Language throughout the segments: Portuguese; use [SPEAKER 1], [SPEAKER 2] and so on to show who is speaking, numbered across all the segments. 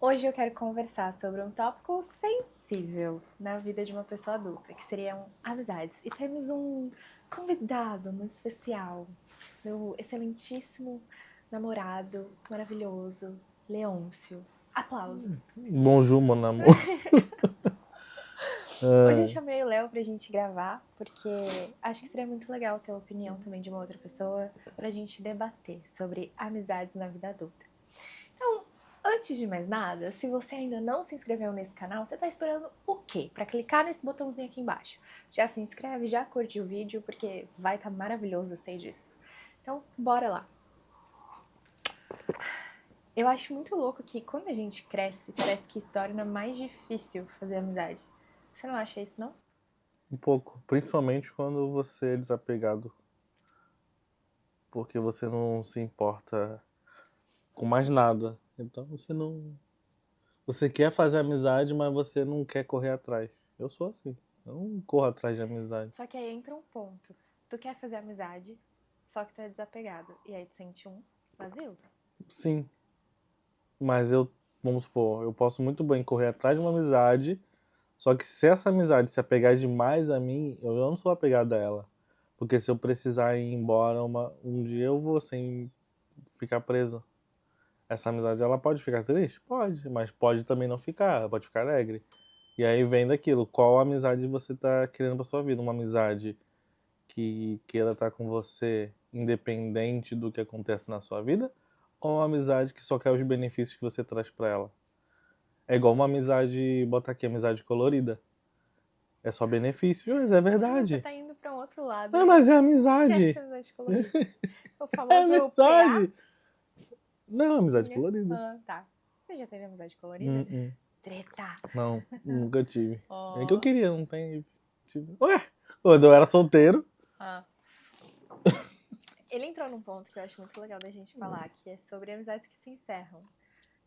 [SPEAKER 1] Hoje eu quero conversar sobre um tópico sensível na vida de uma pessoa adulta, que seriam amizades. E temos um convidado muito especial, meu excelentíssimo namorado maravilhoso, Leôncio. Aplausos.
[SPEAKER 2] Bonjour, mon amour.
[SPEAKER 1] Hoje eu chamei o Léo pra gente gravar, porque acho que seria muito legal ter a opinião também de uma outra pessoa pra gente debater sobre amizades na vida adulta. Então, antes de mais nada, se você ainda não se inscreveu nesse canal, você tá esperando o quê? Para clicar nesse botãozinho aqui embaixo. Já se inscreve, já curte o vídeo, porque vai estar maravilhoso, eu sei disso. Então, bora lá. Eu acho muito louco que quando a gente cresce, parece que se torna mais difícil fazer amizade. Você não acha isso, não?
[SPEAKER 2] Um pouco, principalmente quando você é desapegado, porque você não se importa com mais nada. Então você não. Você quer fazer amizade, mas você não quer correr atrás. Eu sou assim. Eu não corro atrás de amizade.
[SPEAKER 1] Só que aí entra um ponto. Tu quer fazer amizade, só que tu é desapegado. E aí tu sente um vazio.
[SPEAKER 2] Sim, mas vamos supor, eu posso muito bem correr atrás de uma amizade, só que se essa amizade se apegar demais a mim, eu não sou apegado a ela. Porque se eu precisar ir embora um dia, eu vou sem ficar preso. Essa amizade, ela pode ficar triste? Pode, mas pode também não ficar, ela pode ficar alegre. E aí vem daquilo, qual amizade você tá querendo pra sua vida? Uma amizade que queira estar com você independente do que acontece na sua vida? Ou uma amizade que só quer os benefícios que você traz pra ela? É igual uma amizade, botar aqui, amizade colorida. É só benefício, mas é
[SPEAKER 1] Você
[SPEAKER 2] verdade.
[SPEAKER 1] tá indo pra um outro lado
[SPEAKER 2] Ah,
[SPEAKER 1] aí.
[SPEAKER 2] mas é
[SPEAKER 1] O que é
[SPEAKER 2] amizade.
[SPEAKER 1] essa amizade colorida? O
[SPEAKER 2] É
[SPEAKER 1] famoso PA?
[SPEAKER 2] amizade. Não, amizade colorida.
[SPEAKER 1] Ah, tá. Você já teve amizade colorida?
[SPEAKER 2] Uh-uh.
[SPEAKER 1] Treta.
[SPEAKER 2] Não, nunca tive. É que eu
[SPEAKER 1] Oh.
[SPEAKER 2] queria, não tem. Ué, quando eu era solteiro.
[SPEAKER 1] Ah. Ele entrou num ponto que eu acho muito legal da gente falar, que é sobre amizades que se encerram.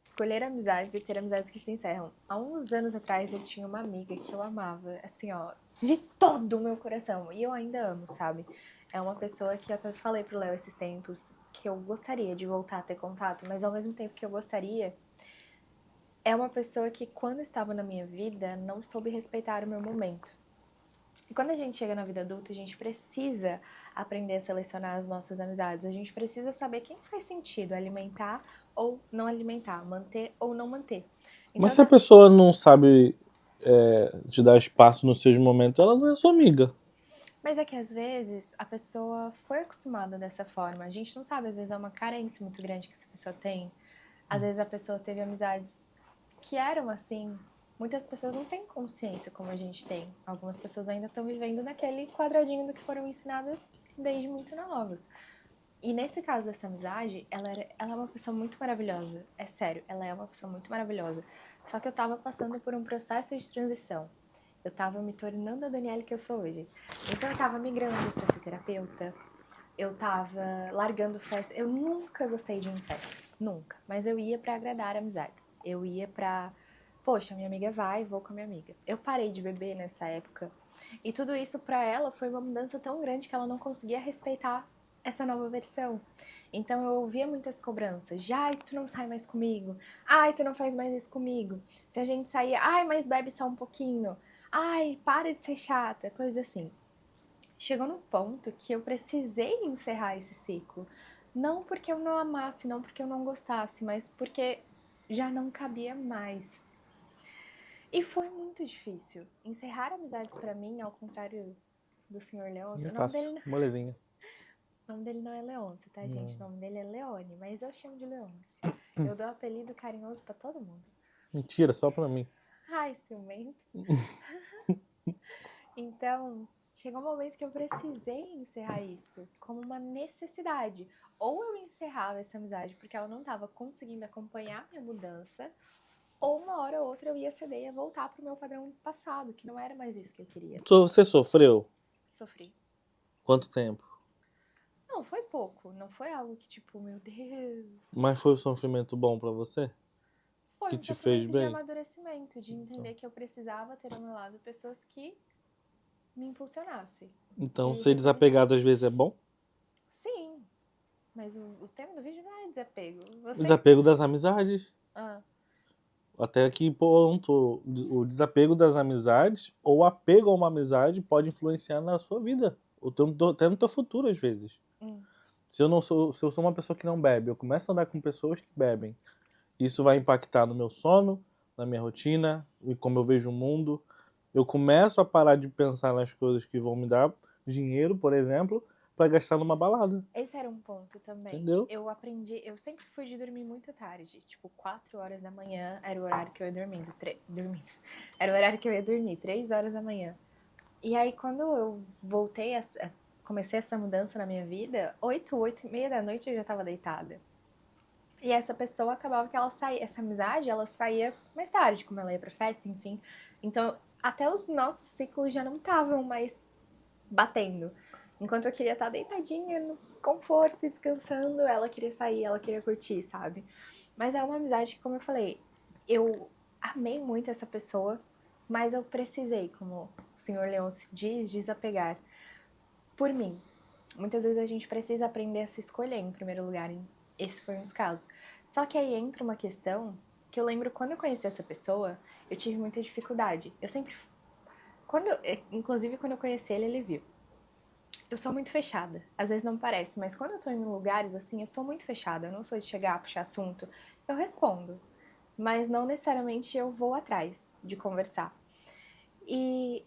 [SPEAKER 1] Escolher amizades e ter amizades que se encerram. Há uns anos atrás eu tinha uma amiga que eu amava, assim, ó, de todo o meu coração. E eu ainda amo, sabe? É uma pessoa que eu até falei pro Léo esses tempos que eu gostaria de voltar a ter contato, mas ao mesmo tempo que eu gostaria, é uma pessoa que, quando estava na minha vida, não soube respeitar o meu momento. E quando a gente chega na vida adulta, a gente precisa aprender a selecionar as nossas amizades. A gente precisa saber quem faz sentido alimentar ou não alimentar, manter ou não manter.
[SPEAKER 2] Mas
[SPEAKER 1] Então,
[SPEAKER 2] se a pessoa não sabe te dar espaço nos seus momentos, ela não é sua amiga.
[SPEAKER 1] mas é que às vezes a pessoa foi acostumada dessa forma. A gente não sabe, às vezes é uma carência muito grande que essa pessoa tem. Às vezes a pessoa teve amizades que eram assim. Muitas pessoas não têm consciência como a gente tem. Algumas pessoas ainda estão vivendo naquele quadradinho do que foram ensinadas desde muito novas. E nesse caso dessa amizade, ela é uma pessoa muito maravilhosa. É sério, ela é uma pessoa muito maravilhosa. Só que eu tava passando por um processo de transição. Eu tava me tornando a Daniela que eu sou hoje. Então eu tava migrando pra ser terapeuta. Eu tava largando festa. Eu nunca gostei de ir em festa. Nunca. Mas eu ia pra agradar amizades. Eu ia pra... Poxa, minha amiga vai, vou com a minha amiga. Eu parei de beber nessa época. E tudo isso pra ela foi uma mudança tão grande que ela não conseguia respeitar essa nova versão. Então eu ouvia muitas cobranças. De, ai, tu não sai mais comigo. Ai, tu não faz mais isso comigo. Se a gente saía, ai, mas bebe só um pouquinho. Ai, para de ser chata. Coisa assim. Chegou num ponto que eu precisei encerrar esse ciclo. Não porque eu não amasse, não porque eu não gostasse, mas porque já não cabia mais. E foi muito difícil. Encerrar amizades pra mim, ao contrário do Sr.
[SPEAKER 2] É
[SPEAKER 1] Leôncio,
[SPEAKER 2] fácil, molezinha.
[SPEAKER 1] o nome dele não é Leôncio, tá, gente? O
[SPEAKER 2] Não.
[SPEAKER 1] nome dele é Leone, mas eu chamo de Leôncio. Eu dou apelido carinhoso pra todo mundo.
[SPEAKER 2] Mentira, só pra mim.
[SPEAKER 1] Ai, ciumento. Então, chegou um momento que eu precisei encerrar isso como uma necessidade. Ou eu encerrava essa amizade porque ela não estava conseguindo acompanhar minha mudança, ou uma hora ou outra eu ia ceder e ia voltar pro meu padrão passado, que não era mais isso que eu queria.
[SPEAKER 2] Você sofreu?
[SPEAKER 1] Sofri.
[SPEAKER 2] Quanto tempo?
[SPEAKER 1] Não, foi pouco. Não foi algo que, tipo, meu Deus.
[SPEAKER 2] Mas foi um sofrimento bom pra você?
[SPEAKER 1] Foi
[SPEAKER 2] Que
[SPEAKER 1] um
[SPEAKER 2] te fez
[SPEAKER 1] sofrimento de
[SPEAKER 2] bem?
[SPEAKER 1] amadurecimento, de
[SPEAKER 2] Então,
[SPEAKER 1] entender que eu precisava ter ao meu lado pessoas que me impulsionassem,
[SPEAKER 2] então
[SPEAKER 1] que
[SPEAKER 2] ser desapegado às
[SPEAKER 1] recomendassem.
[SPEAKER 2] vezes é bom?
[SPEAKER 1] Sim, mas o tema do vídeo não é desapego. Você que
[SPEAKER 2] Desapego das amizades.
[SPEAKER 1] Ah,
[SPEAKER 2] Até que ponto o desapego das amizades ou o apego a uma amizade pode influenciar na sua vida, até no teu futuro, às vezes.
[SPEAKER 1] Hum.
[SPEAKER 2] Se eu sou uma pessoa que não bebe, eu começo a andar com pessoas que bebem. Isso vai impactar no meu sono, na minha rotina e como eu vejo o mundo. Eu começo a parar de pensar nas coisas que vão me dar dinheiro, por exemplo, para gastar numa balada,
[SPEAKER 1] Esse era um ponto também.
[SPEAKER 2] entendeu?
[SPEAKER 1] Eu sempre fui de dormir muito tarde. Tipo, 4 horas da manhã era o horário que eu ia dormindo. Era o horário que eu ia dormir, 3 horas da manhã. E aí, quando eu comecei essa mudança na minha vida, 8 e meia da noite eu já tava deitada. E essa pessoa acabava que ela saía, essa amizade, ela saía mais tarde, como ela ia pra festa, enfim. Então, até os nossos ciclos já não estavam mais batendo. Enquanto eu queria estar deitadinha no conforto, descansando, ela queria sair, ela queria curtir, sabe? Mas é uma amizade que, como eu falei, eu amei muito essa pessoa, mas eu precisei, como o senhor Leôncio diz, desapegar por mim. Muitas vezes a gente precisa aprender a se escolher em primeiro lugar. Esse foi um dos casos. Só que aí entra uma questão que eu lembro quando eu conheci essa pessoa, eu tive muita dificuldade. Eu sempre. Inclusive, quando eu conheci ele, ele viu. Eu sou muito fechada. Às vezes não parece, mas quando eu tô em lugares assim, eu sou muito fechada. Eu não sou de chegar, puxar assunto. Eu respondo. Mas não necessariamente eu vou atrás de conversar. E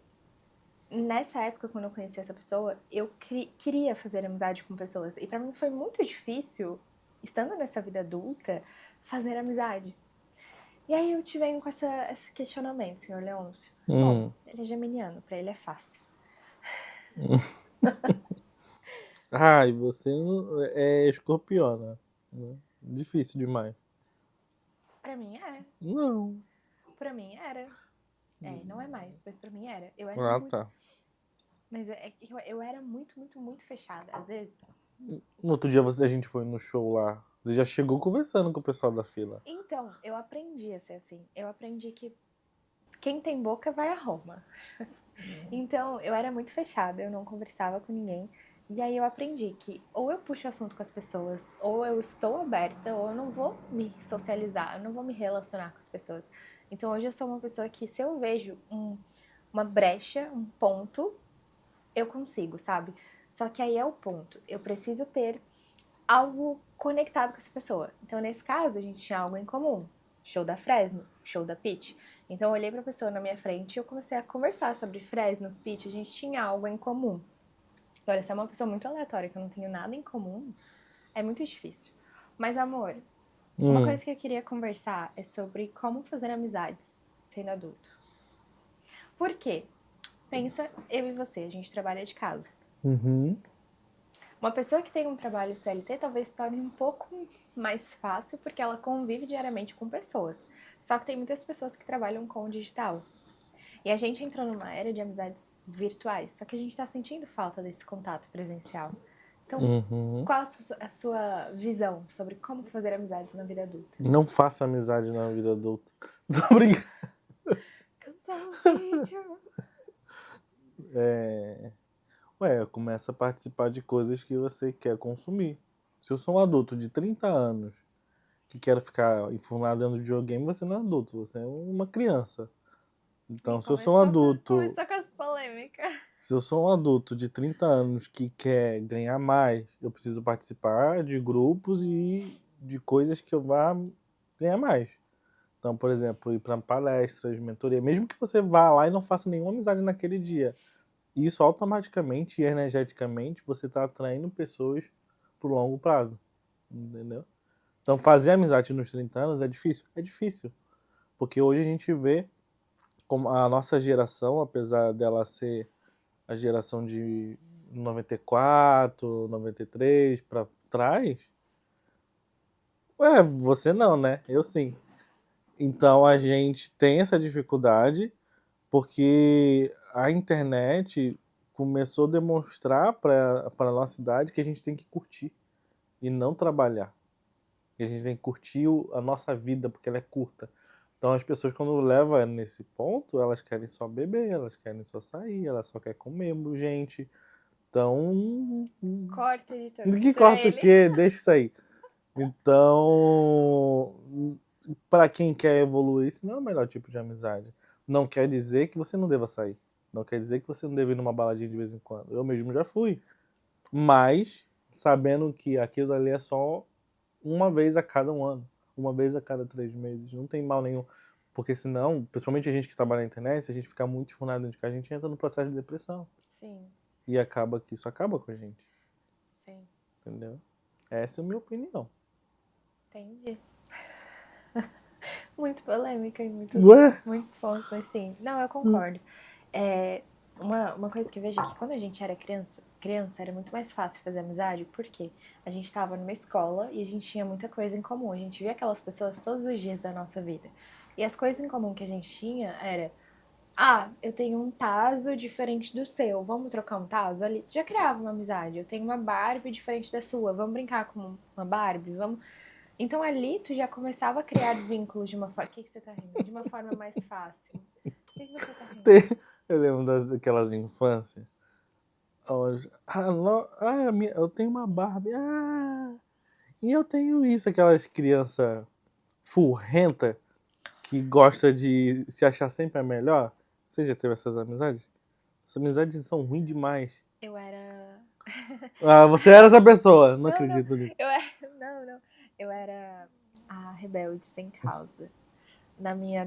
[SPEAKER 1] nessa época, quando eu conheci essa pessoa, eu queria fazer amizade com pessoas. E pra mim foi muito difícil, estando nessa vida adulta, fazer amizade. E aí eu te venho com esse questionamento, senhor Leôncio. Bom, ele é geminiano, pra ele é fácil.
[SPEAKER 2] Ah, e você é escorpiona, né? Difícil demais.
[SPEAKER 1] Pra mim é.
[SPEAKER 2] Não.
[SPEAKER 1] Pra mim era. É, não é mais, mas pra mim era. Eu era
[SPEAKER 2] Ah,
[SPEAKER 1] muito.
[SPEAKER 2] tá.
[SPEAKER 1] Mas eu era muito, muito, muito fechada. Às vezes.
[SPEAKER 2] No outro dia a gente foi no show lá. Você já chegou conversando com o pessoal da fila.
[SPEAKER 1] Então, eu aprendi a ser assim. Eu aprendi que quem tem boca vai a Roma. Então, eu era muito fechada, eu não conversava com ninguém. E aí eu aprendi que ou eu puxo assunto com as pessoas, ou eu estou aberta, ou eu não vou me socializar, eu não vou me relacionar com as pessoas. Então hoje eu sou uma pessoa que se eu vejo uma brecha, um ponto, eu consigo, sabe? Só que aí é o ponto. Eu preciso ter algo conectado com essa pessoa. Então, nesse caso, a gente tinha algo em comum. Show da Fresno, show da Pitty. Então, eu olhei pra pessoa na minha frente e eu comecei a conversar sobre Fresno, Pitty. A gente tinha algo em comum. Agora, se é uma pessoa muito aleatória, que eu não tenho nada em comum, é muito difícil. Mas, amor, uma coisa que eu queria conversar é sobre como fazer amizades sendo adulto. Por quê? Pensa, eu e você, a gente trabalha de casa.
[SPEAKER 2] Uhum.
[SPEAKER 1] Uma pessoa que tem um trabalho CLT talvez se torne um pouco mais fácil porque ela convive diariamente com pessoas. Só que tem muitas pessoas que trabalham com o digital. E a gente entrou numa era de amizades virtuais, só que a gente tá sentindo falta desse contato presencial. Então, qual a sua visão sobre como fazer amizades na vida adulta?
[SPEAKER 2] Não faça amizade na vida adulta. Tô brincando.
[SPEAKER 1] Cancela o vídeo.
[SPEAKER 2] Começa a participar de coisas que você quer consumir. Se eu sou um adulto de 30 anos que quero ficar enfurnado dentro de videogame, você não é adulto, você é uma criança. Então, se eu sou um adulto.
[SPEAKER 1] Começou com as polêmicas.
[SPEAKER 2] Se eu sou um adulto de 30 anos que quer ganhar mais, eu preciso participar de grupos e de coisas que eu vá ganhar mais. Então, por exemplo, ir para palestras, mentoria, mesmo que você vá lá e não faça nenhuma amizade naquele dia, isso automaticamente e energeticamente você está atraindo pessoas por longo prazo, entendeu? Então, fazer amizade nos 30 anos é difícil? É difícil, porque hoje a gente vê como a nossa geração, apesar dela ser a geração de 94, 93 para trás, você não, né? Eu sim. Então a gente tem essa dificuldade porque a internet começou a demonstrar para a nossa idade que a gente tem que curtir e não trabalhar. Que a gente tem que curtir a nossa vida porque ela é curta. Então as pessoas quando levam nesse ponto, elas querem só beber, elas querem só sair, elas só querem comer gente. Então.
[SPEAKER 1] Corta, editor.
[SPEAKER 2] Que
[SPEAKER 1] Pra
[SPEAKER 2] corta o
[SPEAKER 1] ele.
[SPEAKER 2] quê? Deixa isso aí. Então. pra quem quer evoluir, isso não é o melhor tipo de amizade. Não quer dizer que você não deva sair. Não quer dizer que você não deva ir numa baladinha de vez em quando. Eu mesmo já fui. Mas sabendo que aquilo ali é só uma vez a cada um ano. Uma vez a cada 3 meses. Não tem mal nenhum. Porque senão, principalmente a gente que trabalha na internet, se a gente ficar muito enfurnado dentro de casa, a gente entra no processo de depressão.
[SPEAKER 1] Sim,
[SPEAKER 2] E acaba que isso acaba com a gente.
[SPEAKER 1] sim.
[SPEAKER 2] Entendeu? Essa é a minha opinião.
[SPEAKER 1] Entendi. Muito polêmica e
[SPEAKER 2] Ué?
[SPEAKER 1] muitos pontos, mas sim. Não, eu concordo. É, uma coisa que eu vejo é que quando a gente era criança era muito mais fácil fazer amizade, porque a gente estava numa escola e a gente tinha muita coisa em comum. A gente via aquelas pessoas todos os dias da nossa vida. E as coisas em comum que a gente tinha era: ah, eu tenho um tazo diferente do seu, vamos trocar um tazo? Ali já criava uma amizade. Eu tenho uma Barbie diferente da sua, vamos brincar com uma Barbie? Vamos. Então ali tu já começava a criar vínculos de uma forma. O que você tá rindo? De uma forma mais fácil. O que você tá rindo?
[SPEAKER 2] Eu lembro daquelas infâncias. Onde, eu tenho uma Barbie. E eu tenho isso. Aquelas crianças furrenta que gosta de se achar sempre a melhor. Você já teve essas amizades? Essas amizades são ruins demais.
[SPEAKER 1] Eu era.
[SPEAKER 2] Você era essa pessoa. Não
[SPEAKER 1] Não,
[SPEAKER 2] acredito nisso.
[SPEAKER 1] eu era. Não. Eu era a rebelde sem causa. Na minha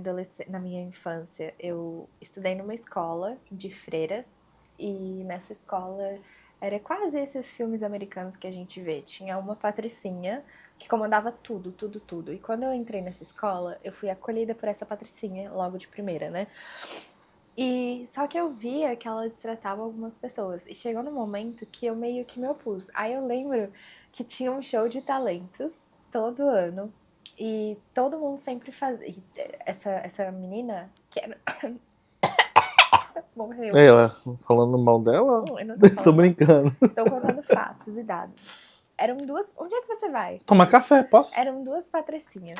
[SPEAKER 1] infância, eu estudei numa escola de freiras e nessa escola era quase esses filmes americanos que a gente vê. Tinha uma patricinha que comandava tudo, tudo, tudo. E quando eu entrei nessa escola, eu fui acolhida por essa patricinha logo de primeira, né? E só que eu via que ela destratava algumas pessoas. E chegou no momento que eu meio que me opus. Aí eu lembro que tinha um show de talentos todo ano. E todo mundo sempre fazia. Essa menina, que era. Morreu.
[SPEAKER 2] Ela, falando mal dela?
[SPEAKER 1] Eu não tô
[SPEAKER 2] Tô
[SPEAKER 1] falando mal.
[SPEAKER 2] brincando.
[SPEAKER 1] Estou contando fatos e dados. Eram duas. Onde é que você vai?
[SPEAKER 2] Tomar café, posso?
[SPEAKER 1] Eram duas patricinhas.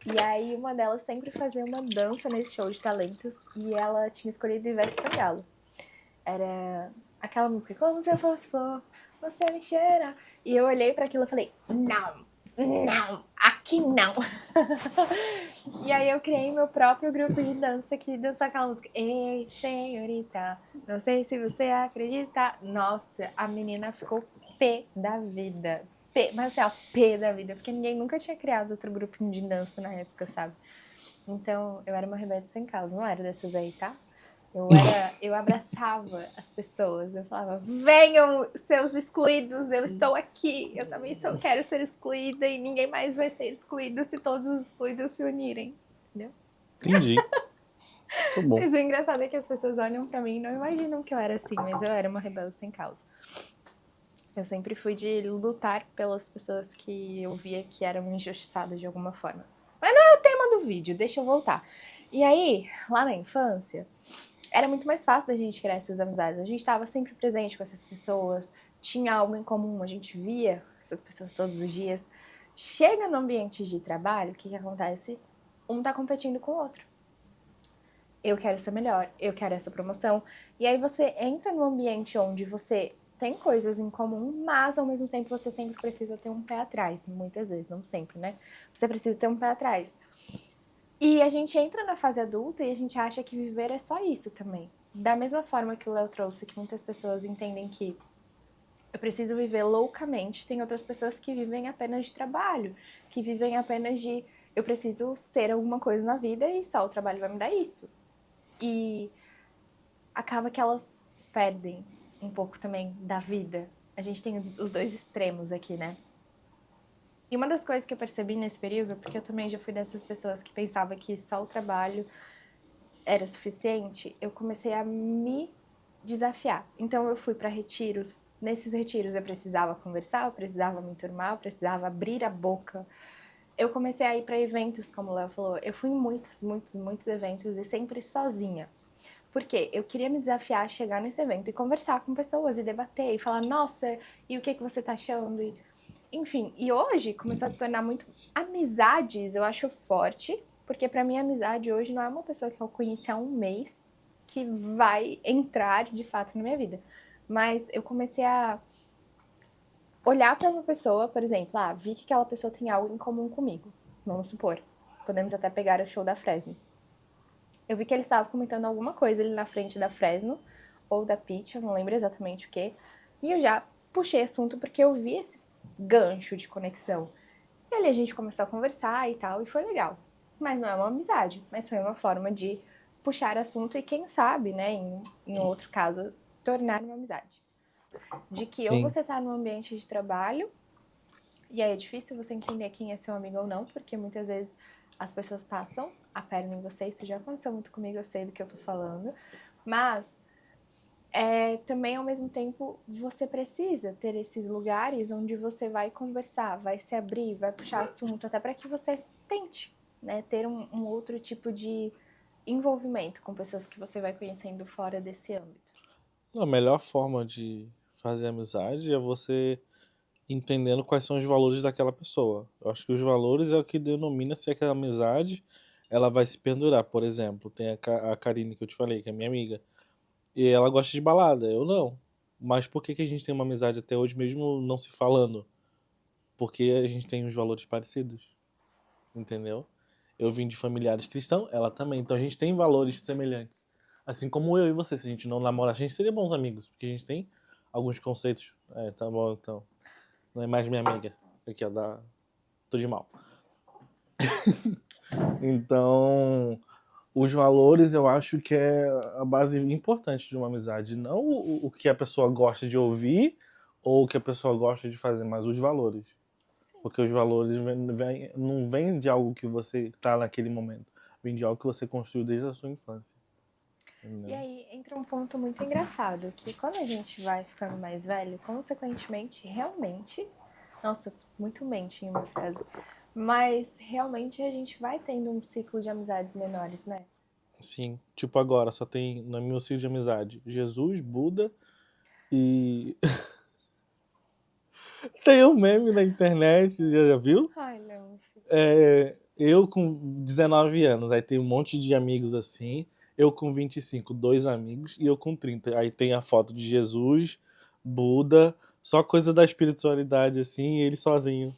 [SPEAKER 1] E aí uma delas sempre fazia uma dança nesse show de talentos. E ela tinha escolhido Ivete Sangalo. Era aquela música, como se eu fosse flor, você me cheira. E eu olhei para aquilo e falei, não, aqui não. E aí eu criei meu próprio grupo de dança que dança aquela música. Ei, senhorita, não sei se você acredita. Nossa, a menina ficou pé da vida. Mas assim, ó, pé da vida. Porque ninguém nunca tinha criado outro grupinho de dança na época, sabe? Então, eu era uma rebelde sem causa. Não era dessas aí, tá? Eu abraçava as pessoas, eu falava, venham seus excluídos, eu estou aqui, eu também quero ser excluída e ninguém mais vai ser excluído se todos os excluídos se unirem, entendeu?
[SPEAKER 2] Entendi. Tá bom.
[SPEAKER 1] Mas o engraçado é que as pessoas olham pra mim e não imaginam que eu era assim, mas eu era uma rebelde sem causa. Eu sempre fui de lutar pelas pessoas que eu via que eram injustiçadas de alguma forma. Mas não é o tema do vídeo, deixa eu voltar. E aí, lá na infância, era muito mais fácil da gente criar essas amizades. A gente estava sempre presente com essas pessoas, tinha algo em comum, a gente via essas pessoas todos os dias. Chega no ambiente de trabalho, o que acontece? Um tá competindo com o outro. Eu quero ser melhor, eu quero essa promoção. E aí você entra num ambiente onde você tem coisas em comum, mas ao mesmo tempo você sempre precisa ter um pé atrás. Muitas vezes, não sempre, né? Você precisa ter um pé atrás. E a gente entra na fase adulta e a gente acha que viver é só isso também. Da mesma forma que o Léo trouxe, que muitas pessoas entendem que eu preciso viver loucamente, tem outras pessoas que vivem apenas de trabalho, que vivem apenas de eu preciso ser alguma coisa na vida e só o trabalho vai me dar isso. E acaba que elas perdem um pouco também da vida. A gente tem os dois extremos aqui, né? E uma das coisas que eu percebi nesse período, porque eu também já fui dessas pessoas que pensava que só o trabalho era suficiente, eu comecei a me desafiar. Então eu fui para retiros. Nesses retiros eu precisava conversar, eu precisava me enturmar, eu precisava abrir a boca. Eu comecei a ir para eventos, como o Léo falou. Eu fui em muitos eventos e sempre sozinha. Porque eu queria me desafiar a chegar nesse evento e conversar com pessoas e debater e falar, nossa, e o que você tá achando? E enfim, e hoje começou a se tornar muito amizades, eu acho forte, porque pra mim amizade hoje não é uma pessoa que eu conheci há um mês que vai entrar de fato na minha vida. Mas eu comecei a olhar pra uma pessoa, por exemplo, vi que aquela pessoa tem algo em comum comigo, vamos supor. podemos até pegar o show da Fresno. Eu vi que ele estava comentando alguma coisa ali na frente da Fresno, ou da Pitty, eu não lembro exatamente o que. E eu já puxei assunto porque eu vi esse gancho de conexão. E ali a gente começou a conversar e tal, e foi legal. Mas não é uma amizade, mas foi uma forma de puxar assunto e quem sabe, né, em outro caso, tornar uma amizade. De que ou
[SPEAKER 2] Sim.
[SPEAKER 1] você tá num ambiente de trabalho, e aí é difícil você entender quem é seu amigo ou não, porque muitas vezes as pessoas passam a perna em você, isso já aconteceu muito comigo, eu sei do que eu tô falando, mas também ao mesmo tempo você precisa ter esses lugares onde você vai conversar, vai se abrir, vai puxar assunto, até para que você tente, né, ter um outro tipo de envolvimento com pessoas que você vai conhecendo fora desse âmbito.
[SPEAKER 2] A melhor forma de fazer amizade é você entendendo quais são os valores daquela pessoa. Eu acho que os valores é o que denomina se aquela amizade ela vai se pendurar. Por exemplo, tem a Karine que eu te falei, que é minha amiga. E ela gosta de balada, eu não. Mas por que que a gente tem uma amizade até hoje mesmo não se falando? Porque a gente tem os valores parecidos, entendeu? Eu vim de familiares cristãos, ela também. Então a gente tem valores semelhantes. Assim como eu e você, se a gente não namorasse, a gente seria bons amigos, porque a gente tem alguns conceitos. É, tá bom, então. Não é mais minha amiga. Aqui, ó, tô de mal. Então, os valores eu acho que é a base importante de uma amizade. Não o que a pessoa gosta de ouvir ou o que a pessoa gosta de fazer, mas os valores. Porque os valores não vêm de algo que você está naquele momento. Vem de algo que você construiu desde a sua infância.
[SPEAKER 1] E
[SPEAKER 2] Entendeu?
[SPEAKER 1] aí entra um ponto muito engraçado, que quando a gente vai ficando mais velho, consequentemente, realmente, nossa, muito mente em uma frase, mas realmente a gente vai tendo um ciclo de amizades menores, né?
[SPEAKER 2] Sim. Tipo agora, só tem no meu ciclo de amizade Jesus, Buda e. Tem um meme na internet, já viu?
[SPEAKER 1] Ai, não.
[SPEAKER 2] Eu com 19 anos, aí tem um monte de amigos assim. Eu com 25, dois amigos. E eu com 30. Aí tem a foto de Jesus, Buda, só coisa da espiritualidade assim, e ele sozinho.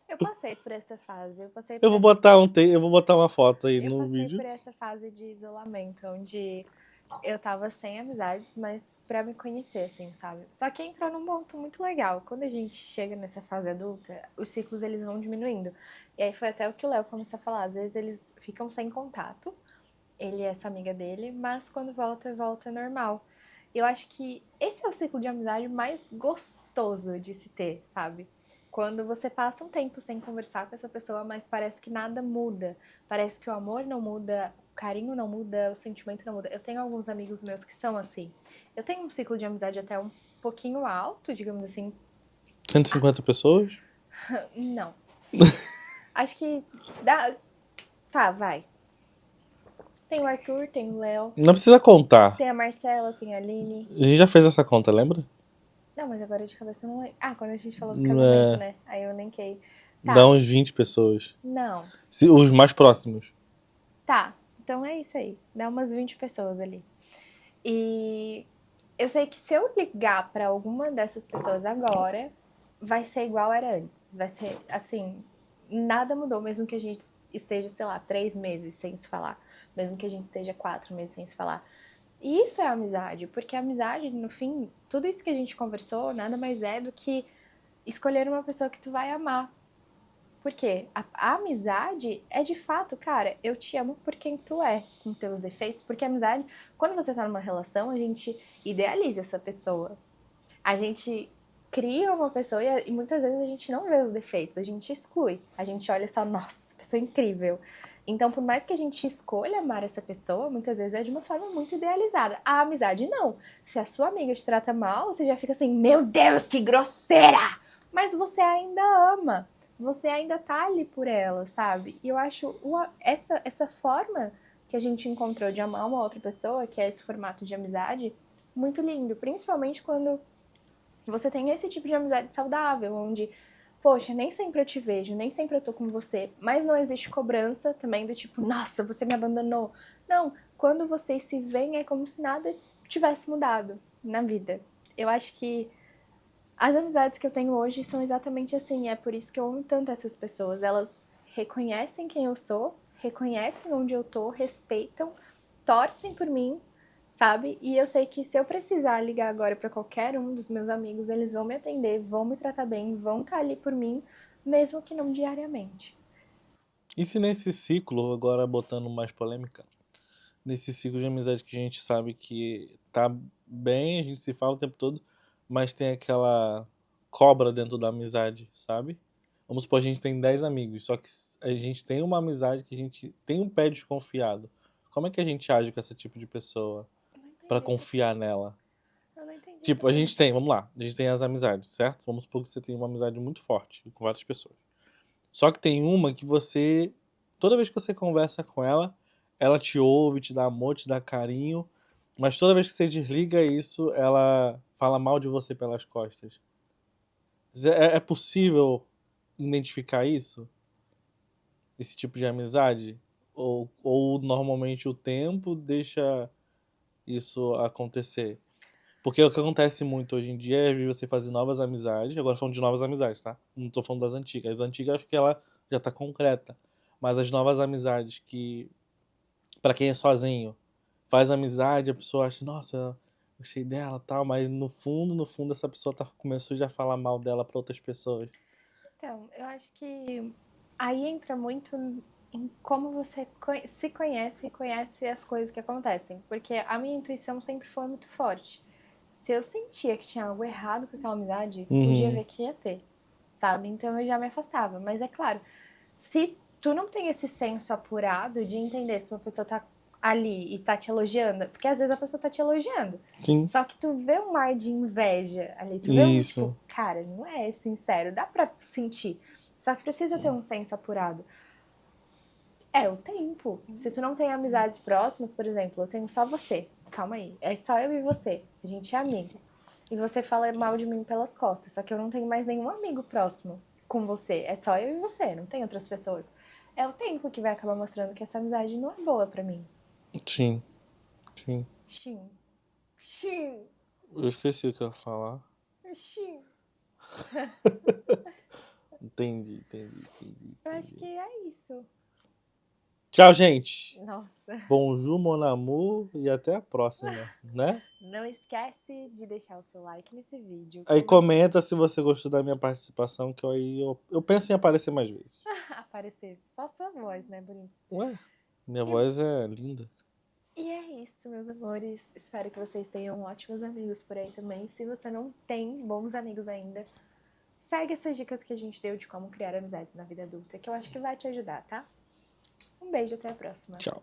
[SPEAKER 1] Eu passei por essa fase, eu passei
[SPEAKER 2] Eu
[SPEAKER 1] por
[SPEAKER 2] vou
[SPEAKER 1] essa
[SPEAKER 2] botar eu vou botar uma foto aí
[SPEAKER 1] eu
[SPEAKER 2] no
[SPEAKER 1] passei
[SPEAKER 2] vídeo.
[SPEAKER 1] por essa fase de isolamento, onde eu tava sem amizades, mas pra me conhecer, assim, sabe? Só que entrou num ponto muito legal. Quando a gente chega nessa fase adulta, os ciclos eles vão diminuindo. E aí foi até o que o Léo começou a falar. Às vezes eles ficam sem contato, ele e essa amiga dele, mas quando volta, volta normal. Eu acho que esse é o ciclo de amizade mais gostoso de se ter, sabe? Quando você passa um tempo sem conversar com essa pessoa, mas parece que nada muda. Parece que o amor não muda, o carinho não muda, o sentimento não muda. Eu tenho alguns amigos meus que são assim. Eu tenho um ciclo de amizade até um pouquinho alto, digamos assim.
[SPEAKER 2] 150 pessoas?
[SPEAKER 1] Não. Acho que dá. Tá, vai. Tem o Arthur, tem o Léo,
[SPEAKER 2] Não precisa contar.
[SPEAKER 1] tem a Marcela, tem a Aline.
[SPEAKER 2] A gente já fez essa conta, lembra?
[SPEAKER 1] Não, mas agora de cabeça eu não lembro. Ah, quando a gente falou do casamento,
[SPEAKER 2] É,
[SPEAKER 1] né? Aí eu elenquei.
[SPEAKER 2] dá
[SPEAKER 1] Tá,
[SPEAKER 2] uns 20 pessoas.
[SPEAKER 1] não.
[SPEAKER 2] Os mais próximos.
[SPEAKER 1] Tá, então é isso aí. Dá umas 20 pessoas ali. E eu sei que se eu ligar pra alguma dessas pessoas agora, vai ser igual era antes. Vai ser assim, nada mudou, mesmo que a gente esteja, sei lá, 3 meses sem se falar. Mesmo que a gente esteja 4 meses sem se falar. E isso é amizade, porque a amizade, no fim, tudo isso que a gente conversou, nada mais é do que escolher uma pessoa que tu vai amar. Porque a amizade é de fato, cara, eu te amo por quem tu é, com teus defeitos, porque a amizade, quando você tá numa relação, a gente idealiza essa pessoa. A gente cria uma pessoa e muitas vezes a gente não vê os defeitos, a gente exclui. A gente olha só, nossa, essa pessoa é incrível. Então, por mais que a gente escolha amar essa pessoa, muitas vezes é de uma forma muito idealizada. A amizade não. Se a sua amiga te trata mal, você já fica assim, meu Deus, que grosseira! Mas você ainda ama. Você ainda tá ali por ela, sabe? E eu acho essa forma que a gente encontrou de amar uma outra pessoa, que é esse formato de amizade, muito lindo. Principalmente quando você tem esse tipo de amizade saudável, onde, poxa, nem sempre eu te vejo, nem sempre eu tô com você, mas não existe cobrança também do tipo, nossa, você me abandonou. Não, quando vocês se veem é como se nada tivesse mudado na vida. Eu acho que as amizades que eu tenho hoje são exatamente assim, é por isso que eu amo tanto essas pessoas. Elas reconhecem quem eu sou, reconhecem onde eu tô, respeitam, torcem por mim, sabe? E eu sei que se eu precisar ligar agora pra qualquer um dos meus amigos, eles vão me atender, vão me tratar bem, vão estar ali por mim, mesmo que não diariamente.
[SPEAKER 2] E se nesse ciclo, agora botando mais polêmica, nesse ciclo de amizade que a gente sabe que tá bem, a gente se fala o tempo todo, mas tem aquela cobra dentro da amizade, sabe? Vamos supor, a gente tem 10 amigos, só que a gente tem uma amizade que a gente tem um pé desconfiado. Como é que a gente age com esse tipo de pessoa
[SPEAKER 1] Eu não
[SPEAKER 2] pra
[SPEAKER 1] entendi.
[SPEAKER 2] confiar nela?
[SPEAKER 1] Eu não entendi
[SPEAKER 2] Tipo, a
[SPEAKER 1] também.
[SPEAKER 2] gente tem, vamos lá, a gente tem as amizades, certo? Vamos supor que você tem uma amizade muito forte com várias pessoas. Só que tem uma que você, toda vez que você conversa com ela, ela te ouve, te dá amor, te dá carinho, mas toda vez que você desliga isso, ela fala mal de você pelas costas. É possível identificar isso? Esse tipo de amizade? Ou normalmente o tempo deixa isso acontecer? Porque o que acontece muito hoje em dia é você fazer novas amizades. Agora falando de novas amizades, tá? Não tô falando das antigas. As antigas acho que ela já tá concreta. Mas as novas amizades que, pra quem é sozinho, faz amizade, a pessoa acha, nossa, gostei dela, tal, mas no fundo essa pessoa começou já a falar mal dela pra outras pessoas.
[SPEAKER 1] Então, eu acho que aí entra muito em como você se conhece e conhece as coisas que acontecem. Porque a minha intuição sempre foi muito forte. Se eu sentia que tinha algo errado com aquela amizade, podia
[SPEAKER 2] Uhum.
[SPEAKER 1] ver que ia ter, sabe? Então eu já me afastava. Mas é claro, se tu não tem esse senso apurado de entender se uma pessoa tá ali e tá te elogiando, porque às vezes a pessoa tá te elogiando,
[SPEAKER 2] Sim.
[SPEAKER 1] só que tu vê um mar de inveja ali, tu vê um tipo,
[SPEAKER 2] Isso.
[SPEAKER 1] cara, não é sincero, dá pra sentir. Só que precisa ter um senso apurado. É o tempo. Se tu não tem amizades próximas, por exemplo, eu tenho só você. Calma aí. É só eu e você. A gente é amigo. E você fala mal de mim pelas costas. Só que eu não tenho mais nenhum amigo próximo com você. É só eu e você, não tem outras pessoas. É o tempo que vai acabar mostrando que essa amizade não é boa pra mim.
[SPEAKER 2] Sim. Sim.
[SPEAKER 1] Xim. Xim.
[SPEAKER 2] Eu esqueci o que eu ia falar.
[SPEAKER 1] Xim. Eu acho que
[SPEAKER 2] Entendi.
[SPEAKER 1] é isso.
[SPEAKER 2] Tchau, gente.
[SPEAKER 1] Nossa.
[SPEAKER 2] Bonjour, mon amour, e até a próxima, né?
[SPEAKER 1] Não esquece de deixar o seu like nesse vídeo,
[SPEAKER 2] Aí
[SPEAKER 1] comentar,
[SPEAKER 2] comenta se você gostou da minha participação, que eu penso em aparecer mais vezes.
[SPEAKER 1] aparecer. Só sua voz, né, bonito?
[SPEAKER 2] Ué, minha
[SPEAKER 1] E,
[SPEAKER 2] voz é linda.
[SPEAKER 1] e é isso, meus amores. Espero que vocês tenham ótimos amigos por aí também. Se você não tem bons amigos ainda, segue essas dicas que a gente deu de como criar amizades na vida adulta, que eu acho que vai te ajudar, tá? Um beijo, até a próxima.
[SPEAKER 2] Tchau.